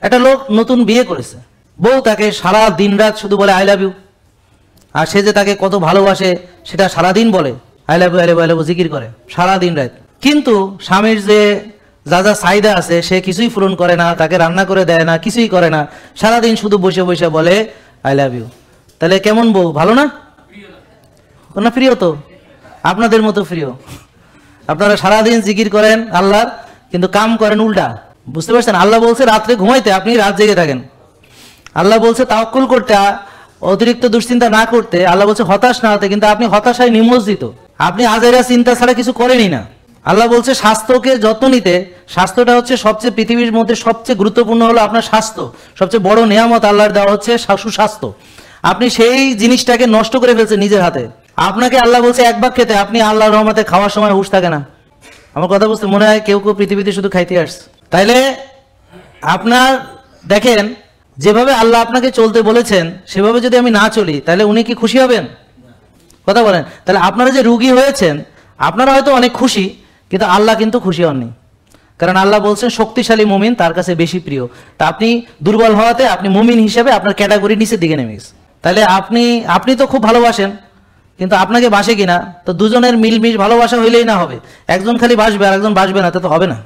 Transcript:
একটা লোক নতুন বিয়ে করেছে, বউ তাকে সারা দিন রাত শুধু বলে আই লাভ ইউ, আর সে যে তাকে কত ভালোবাসে সেটা সারাদিন বলে, I love you I love you I love you জিকির করে সারা দিন রাত। কিন্তু স্বামীর যে যা যা চাহিদা আছে সে কিছুই পূরণ করে না, তাকে রান্না করে দেয় না, কিছুই করে না, সারাদিন শুধু বসে বসে বলে আই লাভ ইউ। তাহলে কেমন বউ, ভালো না? না প্রিয় তো, আপনাদের মতো প্রিয়। আপনারা সারাদিন জিকির করেন আল্লাহর, কিন্তু কাম করেন উল্টা। বুঝতে পারছেন? আল্লাহ বলছে রাত্রে ঘুমাইতে, আপনি রাত জেগে থাকেন। আল্লাহ বলছে তাওয়াক্কুল করতে, অতিরিক্ত দুশ্চিন্তা না করতে। আল্লাহ বলছে হতাশ না হতে, কিন্তু আপনি হতাশায় নিমজ্জিত। আপনি আজেরা চিন্তা ছাড়া কিছু করেনই না। আল্লাহ বলছে স্বাস্থ্যকে যত্ন নিতে। স্বাস্থ্যটা হচ্ছে সবচেয়ে, পৃথিবীর মধ্যে সবচেয়ে গুরুত্বপূর্ণ হলো আপনার স্বাস্থ্য। সবচেয়ে বড় নিয়ামত আল্লাহর দেওয়া হচ্ছে সুস্বাস্থ্য। আপনি সেই জিনিসটাকে নষ্ট করে ফেলছেন নিজের হাতে। আপনাকে আল্লাহ বলছে এক ভাগ খেতে, আপনি আল্লাহর রহমতে খাওয়ার সময় হুঁশ থাকে না। আমার কথা বুঝতে মনে হয় কেউ কেউ পৃথিবীতে শুধু খাইতে আসছে। তাইলে আপনার দেখেন, যেভাবে আল্লাহ আপনাকে চলতে বলেছেন সেভাবে যদি আমি না চলি, তাহলে উনি কি খুশি হবেন? কথা বলেন। তাহলে আপনারা যে রুগী হয়েছেন, আপনারা হয়তো অনেক খুশি, কিন্তু আল্লাহ কিন্তু খুশি হননি। কারণ আল্লাহ বলছেন শক্তিশালী মুমিন তার কাছে বেশি প্রিয়। তা আপনি দুর্বল হওয়াতে আপনি মুমিন হিসেবে আপনার ক্যাটাগরি নিচের দিকে নেমে গেছে। তাহলে আপনি তো খুব ভালোবাসেন, কিন্তু আপনাকে বাসে কিনা? তো দুজনের মিলমিশ ভালোবাসা হইলেই না হবে। একজন খালি বাসবে আর একজন বাসবে না, তা তো হবে না।